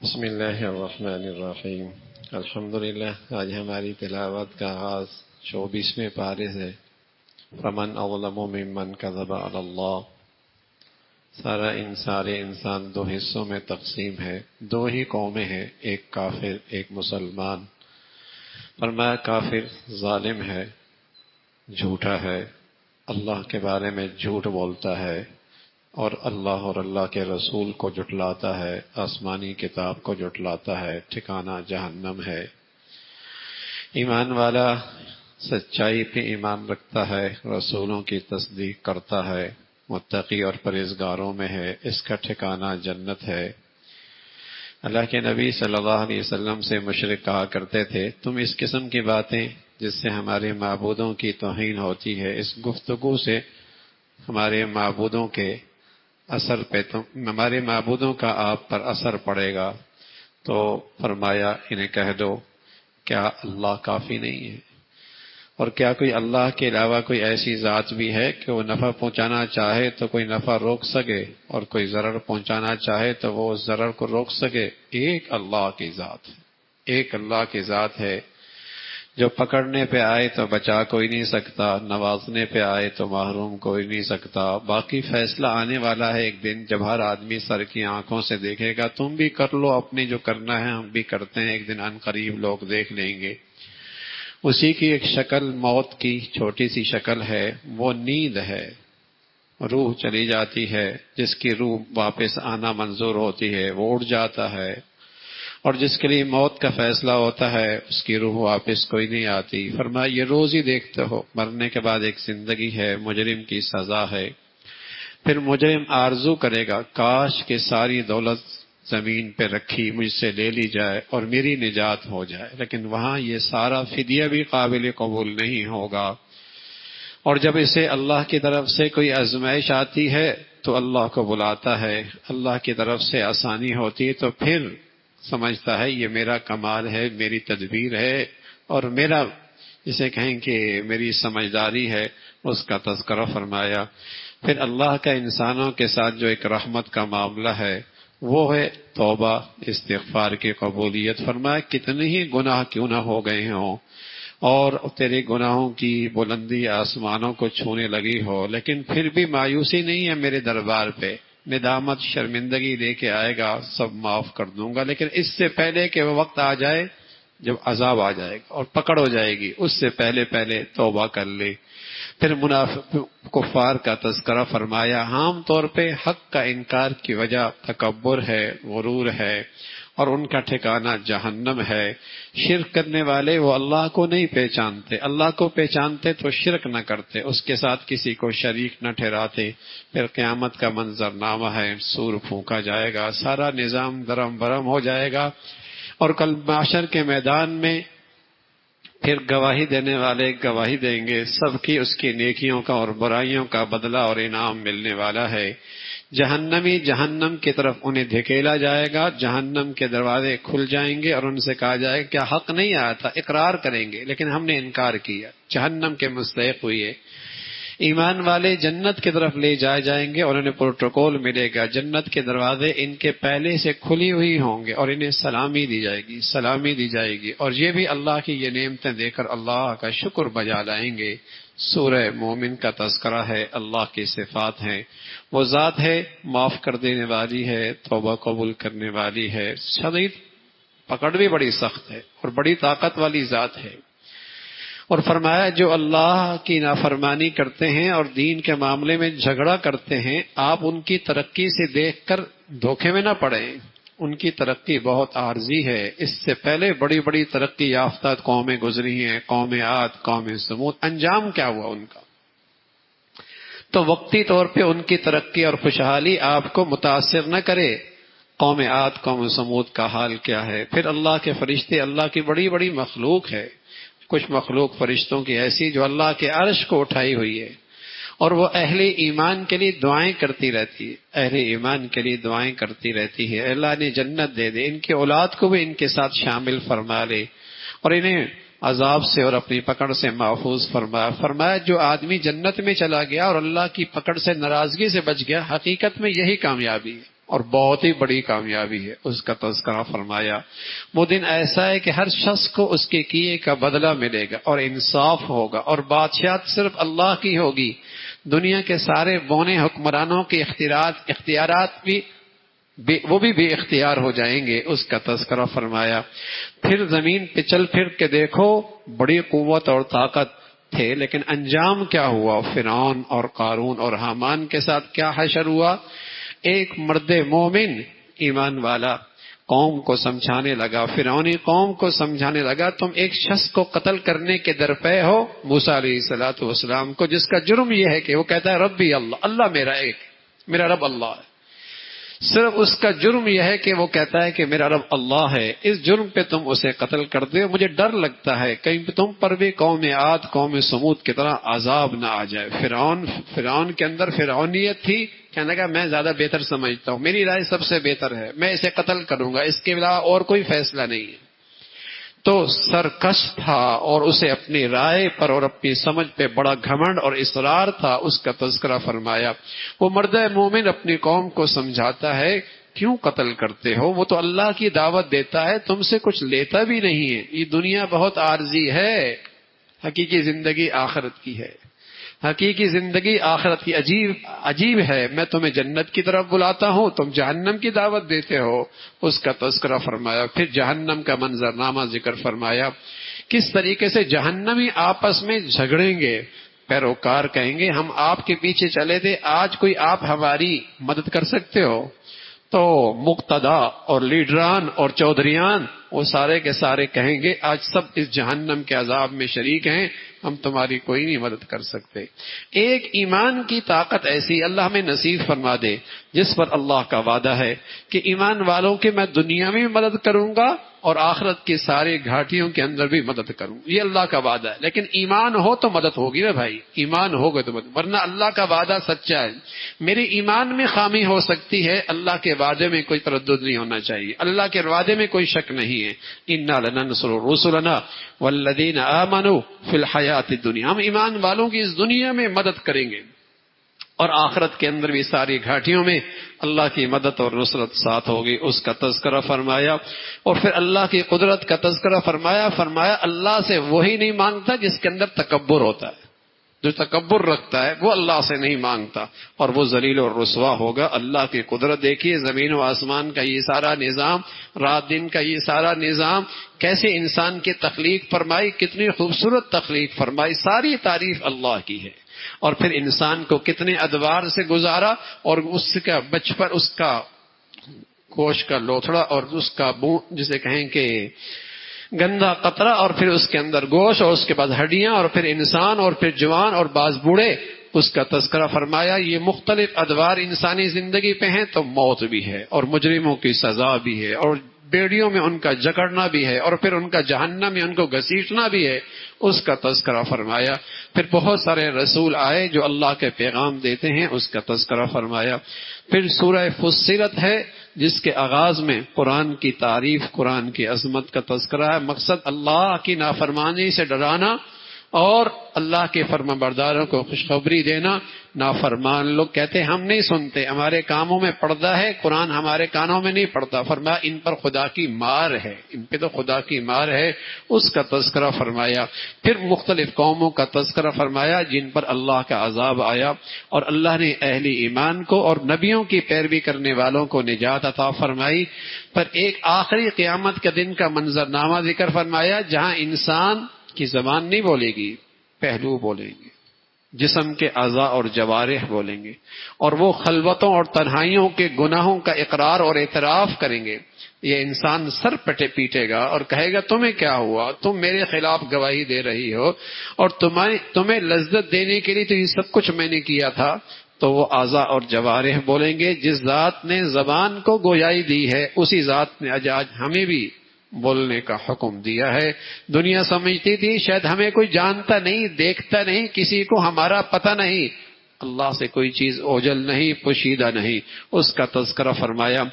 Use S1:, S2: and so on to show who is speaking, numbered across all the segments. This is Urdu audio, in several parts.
S1: بسم اللہ الرحمن الرحیم۔ الحمدللہ، آج ہماری تلاوت کا آغاز 24ویں پارے سے فمن اظلم ممن کذب علی اللہ۔ سارے انسان دو حصوں میں تقسیم ہے، دو ہی قومیں ہیں، ایک کافر ایک مسلمان۔ فرمایا کافر ظالم ہے، جھوٹا ہے، اللہ کے بارے میں جھوٹ بولتا ہے اور اللہ کے رسول کو جھٹلاتا ہے، آسمانی کتاب کو جھٹلاتا ہے، ٹھکانہ جہنم ہے۔ ایمان والا سچائی پہ ایمان رکھتا ہے، رسولوں کی تصدیق کرتا ہے، متقی اور پرہیزگاروں میں ہے، اس کا ٹھکانہ جنت ہے۔ اللہ کے نبی صلی اللہ علیہ وسلم سے مشرک کہا کرتے تھے، تم اس قسم کی باتیں جس سے ہمارے معبودوں کی توہین ہوتی ہے، اس گفتگو سے ہمارے معبودوں کے اثر پہ ہمارے معبودوں کا آپ پر اثر پڑے گا۔ تو فرمایا انہیں کہہ دو، کیا اللہ کافی نہیں ہے؟ اور کیا کوئی اللہ کے علاوہ کوئی ایسی ذات بھی ہے کہ وہ نفع پہنچانا چاہے تو کوئی نفع روک سکے، اور کوئی ضرر پہنچانا چاہے تو وہ اس ضرر کو روک سکے؟ ایک اللہ کی ذات ہے، ایک اللہ کی ذات ہے جو پکڑنے پہ آئے تو بچا کوئی نہیں سکتا، نوازنے پہ آئے تو محروم کوئی نہیں سکتا۔ باقی فیصلہ آنے والا ہے ایک دن جب ہر آدمی سر کی آنکھوں سے دیکھے گا، تم بھی کر لو اپنے جو کرنا ہے، ہم بھی کرتے ہیں، ایک دن ان قریب لوگ دیکھ لیں گے۔ اسی کی ایک شکل موت کی چھوٹی سی شکل ہے، وہ نیند ہے، روح چلی جاتی ہے، جس کی روح واپس آنا منظور ہوتی ہے وہ اڑ جاتا ہے، اور جس کے لیے موت کا فیصلہ ہوتا ہے اس کی روح واپس کوئی نہیں آتی۔ فرمایا یہ روز ہی دیکھتے ہو، مرنے کے بعد ایک زندگی ہے، مجرم کی سزا ہے۔ پھر مجرم آرزو کرے گا کاش کہ ساری دولت زمین پہ رکھی مجھ سے لے لی جائے اور میری نجات ہو جائے، لیکن وہاں یہ سارا فدیہ بھی قابل قبول نہیں ہوگا۔ اور جب اسے اللہ کی طرف سے کوئی آزمائش آتی ہے تو اللہ کو بلاتا ہے، اللہ کی طرف سے آسانی ہوتی ہے تو پھر سمجھتا ہے یہ میرا کمال ہے، میری تدبیر ہے، اور میرا جسے کہیں کہ میری سمجھداری ہے، اس کا تذکرہ فرمایا۔ پھر اللہ کا انسانوں کے ساتھ جو ایک رحمت کا معاملہ ہے وہ ہے توبہ، استغفار کی قبولیت۔ فرمایا کتنے ہی گناہ کیوں نہ ہو گئے ہوں اور تیرے گناہوں کی بلندی آسمانوں کو چھونے لگی ہو، لیکن پھر بھی مایوسی نہیں ہے میرے دربار پہ، ندامت شرمندگی لے کے آئے گا، سب معاف کر دوں گا، لیکن اس سے پہلے کہ وہ وقت آ جائے جب عذاب آ جائے گا اور پکڑ ہو جائے گی، اس سے پہلے توبہ کر لے۔ پھر منافق کفار کا تذکرہ فرمایا، عام طور پہ حق کا انکار کی وجہ تکبر ہے، غرور ہے، اور ان کا ٹھکانہ جہنم ہے۔ شرک کرنے والے وہ اللہ کو نہیں پہچانتے، اللہ کو پہچانتے تو شرک نہ کرتے، اس کے ساتھ کسی کو شریک نہ ٹھہراتے۔ پھر قیامت کا منظرنامہ ہے، سور پھونکا جائے گا، سارا نظام درم برم ہو جائے گا، اور کل محشر کے میدان میں پھر گواہی دینے والے گواہی دیں گے، سب کی اس کی نیکیوں کا اور برائیوں کا بدلہ اور انعام ملنے والا ہے۔ جہنمی جہنم کی طرف انہیں دھکیلا جائے گا، جہنم کے دروازے کھل جائیں گے اور ان سے کہا جائے گا کیا حق نہیں آیا تھا؟ اقرار کریں گے لیکن ہم نے انکار کیا، جہنم کے مستحق ہوئے۔ ایمان والے جنت کی طرف لے جائے جائیں گے اور انہیں پروٹوکول ملے گا، جنت کے دروازے ان کے پہلے سے کھلی ہوئی ہوں گے اور انہیں سلامی دی جائے گی، اور یہ بھی اللہ کی یہ نعمتیں دے کر اللہ کا شکر بجا لائیں گے۔ سورہ مومن کا تذکرہ ہے، اللہ کی صفات ہیں، وہ ذات ہے معاف کر دینے والی ہے، توبہ قبول کرنے والی ہے، شدید پکڑ بھی بڑی سخت ہے اور بڑی طاقت والی ذات ہے۔ اور فرمایا جو اللہ کی نافرمانی کرتے ہیں اور دین کے معاملے میں جھگڑا کرتے ہیں، آپ ان کی ترقی سے دیکھ کر دھوکے میں نہ پڑیں، ان کی ترقی بہت عارضی ہے، اس سے پہلے بڑی بڑی ترقی یافتہ قومیں گزری ہیں، قوم عاد، قوم سمود، انجام کیا ہوا ان کا؟ تو وقتی طور پہ ان کی ترقی اور خوشحالی آپ کو متاثر نہ کرے۔ قوم عاد، قوم سمود کا حال کیا ہے؟ پھر اللہ کے فرشتے، اللہ کی بڑی بڑی مخلوق ہے، کچھ مخلوق فرشتوں کی ایسی جو اللہ کے عرش کو اٹھائی ہوئی ہے، اور وہ اہل ایمان کے لیے دعائیں کرتی رہتی ہے، اہل ایمان کے لیے دعائیں کرتی رہتی ہے، اللہ نے جنت دے دے، ان کی اولاد کو بھی ان کے ساتھ شامل فرما لے، اور انہیں عذاب سے اور اپنی پکڑ سے محفوظ فرمایا جو آدمی جنت میں چلا گیا اور اللہ کی پکڑ سے ناراضگی سے بچ گیا، حقیقت میں یہی کامیابی ہے، اور بہت ہی بڑی کامیابی ہے، اس کا تذکرہ فرمایا۔ وہ دن ایسا ہے کہ ہر شخص کو اس کے کیے کا بدلہ ملے گا اور انصاف ہوگا، اور بادشاہت صرف اللہ کی ہوگی۔ دنیا کے سارے بونے حکمرانوں کے اختیارات بھی وہ بھی بے اختیار ہو جائیں گے، اس کا تذکرہ فرمایا۔ پھر زمین پہ چل پھر کے دیکھو، بڑی قوت اور طاقت تھے، لیکن انجام کیا ہوا؟ فرعون اور قارون اور حامان کے ساتھ کیا حشر ہوا؟ ایک مرد مومن ایمان والا قوم کو سمجھانے لگا، فرعونی قوم کو سمجھانے لگا، تم ایک شخص کو قتل کرنے کے درپے ہو، موسیٰ علیہ الصلوۃ والسلام کو، جس کا جرم یہ ہے کہ وہ کہتا ہے ربی اللہ، اللہ میرا ایک، میرا رب اللہ ہے۔ صرف اس کا جرم یہ ہے کہ وہ کہتا ہے کہ میرا رب اللہ ہے، اس جرم پہ تم اسے قتل کر دے۔ مجھے ڈر لگتا ہے کہیں تم پر بھی قوم عاد، قوم سمود کی طرح عذاب نہ آ جائے۔ فرعون کے اندر فرعونیت تھی، کہنے لگا میں زیادہ بہتر سمجھتا ہوں، میری رائے سب سے بہتر ہے، میں اسے قتل کروں گا، اس کے علاوہ اور کوئی فیصلہ نہیں ہے۔ تو سرکش تھا اور اسے اپنی رائے پر اور اپنی سمجھ پہ بڑا گھمنڈ اور اصرار تھا، اس کا تذکرہ فرمایا۔ وہ مرد مومن اپنی قوم کو سمجھاتا ہے کیوں قتل کرتے ہو، وہ تو اللہ کی دعوت دیتا ہے، تم سے کچھ لیتا بھی نہیں ہے، یہ دنیا بہت عارضی ہے، حقیقی زندگی آخرت کی ہے، حقیقی زندگی آخرت کی عجیب ہے، میں تمہیں جنت کی طرف بلاتا ہوں، تم جہنم کی دعوت دیتے ہو، اس کا تذکرہ فرمایا۔ پھر جہنم کا منظرنامہ ذکر فرمایا، کس طریقے سے جہنمی آپس میں جھگڑیں گے۔ پیروکار کہیں گے ہم آپ کے پیچھے چلے تھے، آج کوئی آپ ہماری مدد کر سکتے ہو؟ تو مقتدا اور لیڈران اور چودھریان وہ سارے کے سارے کہیں گے آج سب اس جہنم کے عذاب میں شریک ہیں، ہم تمہاری کوئی نہیں مدد کر سکتے۔ ایک ایمان کی طاقت ایسی اللہ ہمیں نصیب فرما دے جس پر اللہ کا وعدہ ہے کہ ایمان والوں کی میں دنیا میں بھی مدد کروں گا اور آخرت کی ساری گھاٹیوں کے اندر بھی مدد کروں، یہ اللہ کا وعدہ ہے۔ لیکن ایمان ہو تو مدد ہوگی نا بھائی، ایمان ہوگا تو مدد، ورنہ اللہ کا وعدہ سچا ہے۔ میرے ایمان میں خامی ہو سکتی ہے، اللہ کے وعدے میں کوئی تردد نہیں ہونا چاہیے، اللہ کے وعدے میں کوئی شک نہیں ہے۔ انا لننصر رسلنا والذین آمنوا فی الحیات الدنیا، ہم ایمان والوں کی اس دنیا میں مدد کریں گے اور آخرت کے اندر بھی ساری گھاٹیوں میں اللہ کی مدد اور نصرت ساتھ ہوگی، اس کا تذکرہ فرمایا۔ اور پھر اللہ کی قدرت کا تذکرہ فرمایا اللہ سے وہی نہیں مانگتا جس کے اندر تکبر ہوتا ہے، جو تکبر رکھتا ہے وہ اللہ سے نہیں مانگتا اور وہ ذلیل اور رسوا ہوگا۔ اللہ کی قدرت دیکھیے، زمین و آسمان کا یہ سارا نظام، رات دن کا یہ سارا نظام، کیسے انسان کی تخلیق فرمائی، کتنی خوبصورت تخلیق فرمائی، ساری تعریف اللہ کی ہے۔ اور پھر انسان کو کتنے ادوار سے گزارا اور اس کا بچپن، اس کا گوشت کا لوتھڑا اور اس کا جسے کہیں کہ گندا قطرہ، اور پھر اس کے اندر گوشت اور اس کے بعد ہڈیاں اور پھر انسان اور پھر جوان اور بعض بوڑھے، اس کا تذکرہ فرمایا۔ یہ مختلف ادوار انسانی زندگی پہ ہیں تو موت بھی ہے اور مجرموں کی سزا بھی ہے اور بیڑیوں میں ان کا جکڑنا بھی ہے اور پھر ان کا جہنم میں ان کو گھسیٹنا بھی ہے، اس کا تذکرہ فرمایا۔ پھر بہت سارے رسول آئے جو اللہ کے پیغام دیتے ہیں، اس کا تذکرہ فرمایا۔ پھر سورہ فصلت ہے جس کے آغاز میں قرآن کی تعریف، قرآن کی عظمت کا تذکرہ ہے۔ مقصد اللہ کی نافرمانی سے ڈرانا اور اللہ کے فرما برداروں کو خوشخبری دینا۔ نافرمان لوگ کہتے ہیں ہم نہیں سنتے، ہمارے کاموں میں پڑتا ہے، قرآن ہمارے کانوں میں نہیں پڑتا، فرمایا ان پر خدا کی مار ہے، ان پہ تو خدا کی مار ہے، اس کا تذکرہ فرمایا۔ پھر مختلف قوموں کا تذکرہ فرمایا جن پر اللہ کا عذاب آیا اور اللہ نے اہل ایمان کو اور نبیوں کی پیروی کرنے والوں کو نجات عطا فرمائی۔ پر ایک آخری قیامت کے دن کا منظرنامہ ذکر فرمایا جہاں انسان کی زبان نہیں بولے گی، پہلو بولیں گے، جسم کے اعضاء اور جوارح بولیں گے، اور وہ خلوتوں اور تنہائیوں کے گناہوں کا اقرار اور اعتراف کریں گے۔ یہ انسان سر پیٹے گا اور کہے گا تمہیں کیا ہوا، تم میرے خلاف گواہی دے رہی ہو اور تمہیں لذت دینے کے لیے تو یہ سب کچھ میں نے کیا تھا۔ تو وہ اعضاء اور جوارح بولیں گے جس ذات نے زبان کو گویائی دی ہے اسی ذات نے آج ہمیں بھی بولنے کا حکم دیا ہے۔ دنیا سمجھتی تھی شاید ہمیں کوئی جانتا نہیں، دیکھتا نہیں، کسی کو ہمارا پتہ نہیں، اللہ سے کوئی چیز اوجھل نہیں، پوشیدہ نہیں، اس کا تذکرہ فرمایا۔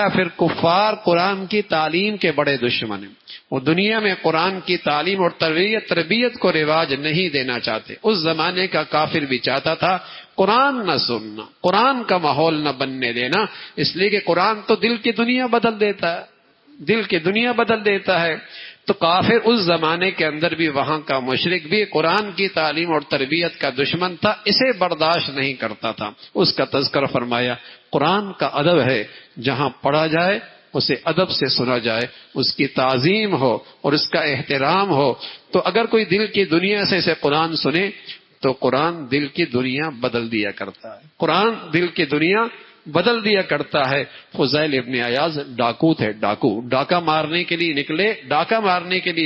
S1: پھر کفار قرآن کی تعلیم کے بڑے دشمن ہیں، وہ دنیا میں قرآن کی تعلیم اور تربیت کو رواج نہیں دینا چاہتے۔ اس زمانے کا کافر بھی چاہتا تھا قرآن نہ سننا، قرآن کا ماحول نہ بننے دینا، اس لیے کہ قرآن تو دل کی دنیا بدل دیتا ہے، دل کی دنیا بدل دیتا ہے۔ تو کافر اس زمانے کے اندر بھی، وہاں کا مشرک بھی قرآن کی تعلیم اور تربیت کا دشمن تھا، اسے برداشت نہیں کرتا تھا۔ اس کا تذکرہ فرمایا، قرآن کا ادب ہے، جہاں پڑھا جائے اسے ادب سے سنا جائے، اس کی تعظیم ہو اور اس کا احترام ہو۔ تو اگر کوئی دل کی دنیا سے اسے قرآن سنے تو قرآن دل کی دنیا بدل دیا کرتا ہے، قرآن دل کی دنیا بدل دیا کرتا ہے۔ فضیل ابن عیاض ڈاکو تھے، ڈاکہ مارنے کے لیے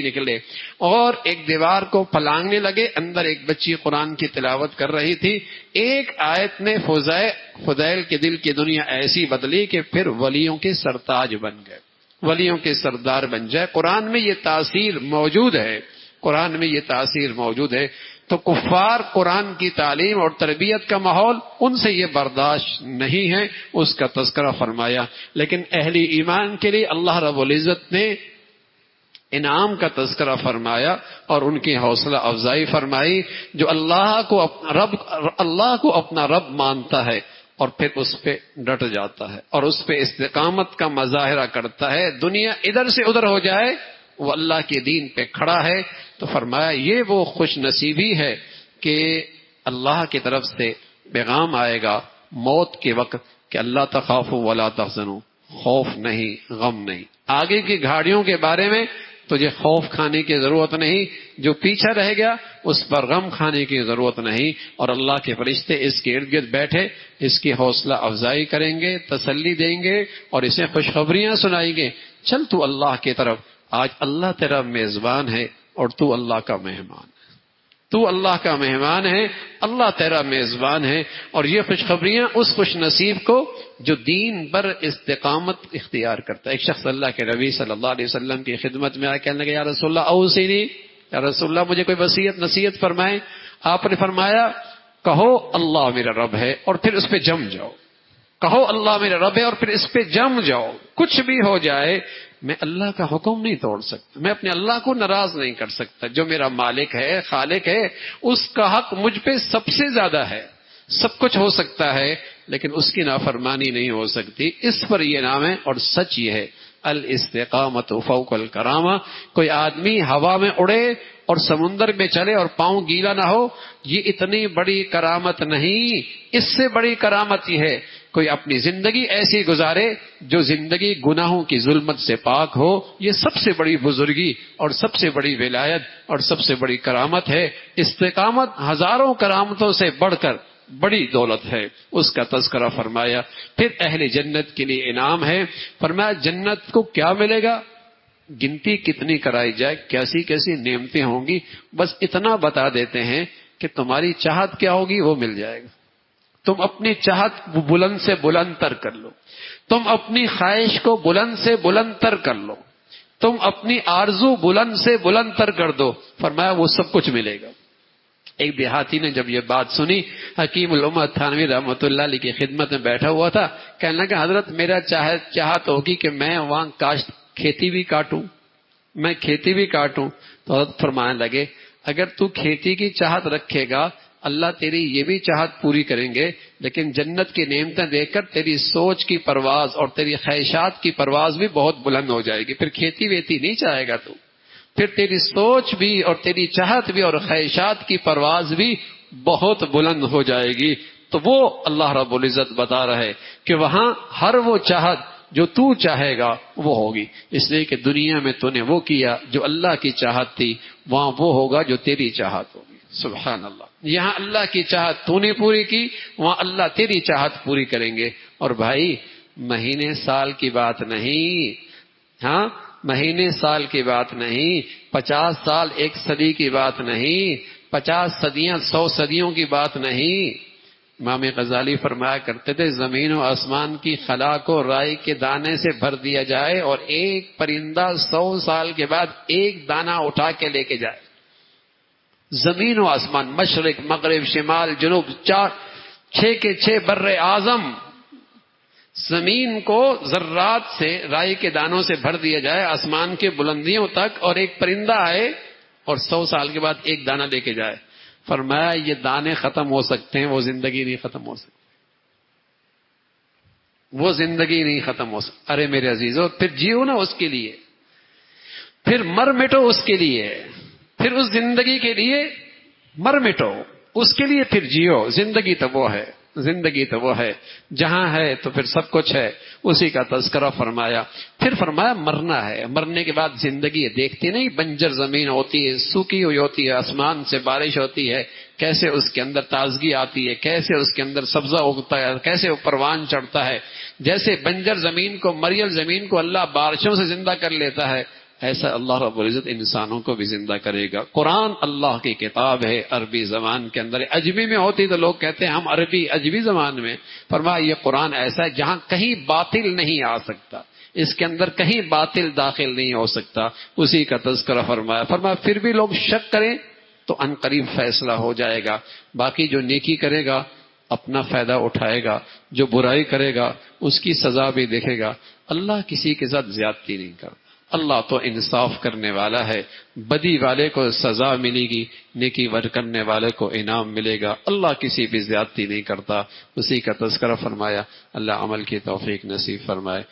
S1: نکلے اور ایک دیوار کو پھلانگنے لگے، اندر ایک بچی قرآن کی تلاوت کر رہی تھی، ایک آیت نے فضیل کے دل کی دنیا ایسی بدلی کہ پھر ولیوں کے سرتاج بن گئے، ولیوں کے سردار بن جائے۔ قرآن میں یہ تاثیر موجود ہے، قرآن میں یہ تاثیر موجود ہے۔ تو کفار قرآن کی تعلیم اور تربیت کا ماحول، ان سے یہ برداشت نہیں ہے، اس کا تذکرہ فرمایا۔ لیکن اہل ایمان کے لیے اللہ رب العزت نے انعام کا تذکرہ فرمایا اور ان کی حوصلہ افزائی فرمائی، جو اللہ کو اپنا رب مانتا ہے اور پھر اس پہ ڈٹ جاتا ہے اور اس پہ استقامت کا مظاہرہ کرتا ہے، دنیا ادھر سے ادھر ہو جائے، وہ اللہ کے دین پہ کھڑا ہے، تو فرمایا یہ وہ خوش نصیبی ہے کہ اللہ کی طرف سے پیغام آئے گا موت کے وقت کہ اللہ تخافوا ولا تحزنوا، خوف نہیں، غم نہیں۔ آگے کی گھاڑیوں کے بارے میں تجھے خوف کھانے کی ضرورت نہیں، جو پیچھے رہ گیا اس پر غم کھانے کی ضرورت نہیں، اور اللہ کے فرشتے اس کے ارد گرد بیٹھے اس کی حوصلہ افزائی کریں گے، تسلی دیں گے اور اسے خوشخبریاں سنائیں گے، چل تو اللہ کی طرف، آج اللہ تیرا میزبان ہے اور تو اللہ کا مہمان ہے، تو اللہ کا مہمان ہے، اللہ تیرا میزبان ہے۔ اور یہ خوشخبریاں اس خوش نصیب کو جو دین پر استقامت اختیار کرتا ہے۔ ایک شخص اللہ کے نبی صلی اللہ علیہ وسلم کی خدمت میں آ کہنے لگا، یا رسول اللہ اوصینی، یا رسول اللہ مجھے کوئی وصیت نصیحت فرمائیں۔ آپ نے فرمایا کہو اللہ میرا رب ہے اور پھر اس پہ جم جاؤ، کہو اللہ میرا رب ہے اور پھر اس پہ جم جاؤ، کچھ بھی ہو جائے میں اللہ کا حکم نہیں توڑ سکتا، میں اپنے اللہ کو ناراض نہیں کر سکتا، جو میرا مالک ہے، خالق ہے، اس کا حق مجھ پہ سب سے زیادہ ہے۔ سب کچھ ہو سکتا ہے لیکن اس کی نافرمانی نہیں ہو سکتی، اس پر یہ نام ہے۔ اور سچ یہ ہے الاستقامت فوق الکرامہ، کوئی آدمی ہوا میں اڑے اور سمندر میں چلے اور پاؤں گیلا نہ ہو، یہ اتنی بڑی کرامت نہیں، اس سے بڑی کرامت یہ ہے کوئی اپنی زندگی ایسی گزارے جو زندگی گناہوں کی ظلمت سے پاک ہو، یہ سب سے بڑی بزرگی اور سب سے بڑی ولایت اور سب سے بڑی کرامت ہے۔ استقامت ہزاروں کرامتوں سے بڑھ کر بڑی دولت ہے، اس کا تذکرہ فرمایا۔ پھر اہل جنت کے لیے انعام ہے، فرمایا جنت کو کیا ملے گا، گنتی کتنی کرائی جائے، کیسی کیسی نعمتیں ہوں گی، بس اتنا بتا دیتے ہیں کہ تمہاری چاہت کیا ہوگی وہ مل جائے گا۔ تم اپنی چاہت بلند سے بلند تر کر لو، تم اپنی خواہش کو بلند سے بلند تر کر لو، تم اپنی آرزو بلند سے بلند تر کر دو، فرمایا وہ سب کچھ ملے گا۔ ایک دیہاتی نے جب یہ بات سنی، حکیم الامت تھانوی رحمۃ اللہ علیہ کی خدمت میں بیٹھا ہوا تھا، کہنے لگا حضرت میرا چاہت ہوگی کہ میں وہاں کھیتی بھی کاٹوں، میں کھیتی بھی کاٹوں۔ تو حضرت فرمانے لگے اگر تو کھیتی کی چاہت رکھے گا اللہ تیری یہ بھی چاہت پوری کریں گے، لیکن جنت کی نعمتیں دیکھ کر تیری سوچ کی پرواز اور تیری خواہشات کی پرواز بھی بہت بلند ہو جائے گی، پھر کھیتی ویتی نہیں چاہے گا تو، پھر تیری سوچ بھی اور تیری چاہت بھی اور خواہشات کی پرواز بھی بہت بلند ہو جائے گی۔ تو وہ اللہ رب العزت بتا رہا ہے کہ وہاں ہر وہ چاہت جو تو چاہے گا وہ ہوگی، اس لیے کہ دنیا میں تو نے وہ کیا جو اللہ کی چاہت تھی، وہاں وہ ہوگا جو تیری چاہت ہوگی۔ سبحان اللہ، یہاں اللہ کی چاہت تو نے پوری کی، وہاں اللہ تیری چاہت پوری کریں گے۔ اور بھائی مہینے سال کی بات نہیں، ہاں مہینے سال کی بات نہیں، 50 سال 1 صدی کی بات نہیں، 50 صدیاں 100 صدیوں کی بات نہیں۔ امام غزالی فرمایا کرتے تھے زمین و آسمان کی خلا کو رائی کے دانے سے بھر دیا جائے اور ایک پرندہ 100 سال کے بعد ایک دانہ اٹھا کے لے کے جائے، زمین و آسمان، مشرق مغرب شمال جنوب، 6 کے 6 بر اعظم، زمین کو ذرات سے رائی کے دانوں سے بھر دیا جائے آسمان کے بلندیوں تک، اور ایک پرندہ آئے اور 100 سال کے بعد ایک دانہ لے کے جائے۔ فرمایا یہ دانے ختم ہو سکتے ہیں، وہ زندگی نہیں ختم ہو سکتی، وہ زندگی نہیں ختم ہو سکتی۔ ارے میرے عزیزو، پھر جیو نا اس کے لیے، پھر مر مٹو اس کے لیے، پھر اس زندگی کے لیے مر مٹو، اس کے لیے پھر جیو۔ زندگی تو وہ ہے، زندگی تو وہ ہے، جہاں ہے تو پھر سب کچھ ہے، اسی کا تذکرہ فرمایا۔ پھر فرمایا مرنا ہے، مرنے کے بعد زندگی ہے۔ دیکھتے نہیں بنجر زمین ہوتی ہے، سوکھی ہوئی ہوتی ہے، آسمان سے بارش ہوتی ہے، کیسے اس کے اندر تازگی آتی ہے، کیسے اس کے اندر سبزہ اگتا ہے، کیسے وہ پروان چڑھتا ہے۔ جیسے بنجر زمین کو، مریل زمین کو اللہ بارشوں سے زندہ کر لیتا ہے، ایسا اللہ رب العزت انسانوں کو بھی زندہ کرے گا۔ قرآن اللہ کی کتاب ہے، عربی زبان کے اندر، عجمی میں ہوتی تو لوگ کہتے ہیں ہم عجمی زبان میں، فرمایا یہ قرآن ایسا ہے جہاں کہیں باطل نہیں آ سکتا، اس کے اندر کہیں باطل داخل نہیں ہو سکتا، اسی کا تذکرہ فرمایا۔ فرمایا پھر بھی لوگ شک کریں تو ان قریب فیصلہ ہو جائے گا، باقی جو نیکی کرے گا اپنا فائدہ اٹھائے گا، جو برائی کرے گا اس کی سزا بھی دیکھے گا۔ اللہ کسی کے ساتھ زیادتی نہیں کرتا، اللہ تو انصاف کرنے والا ہے، بدی والے کو سزا ملے گی، نیکی ور کرنے والے کو انعام ملے گا، اللہ کسی بھی زیادتی نہیں کرتا، اسی کا تذکرہ فرمایا۔ اللہ عمل کی توفیق نصیب فرمائے۔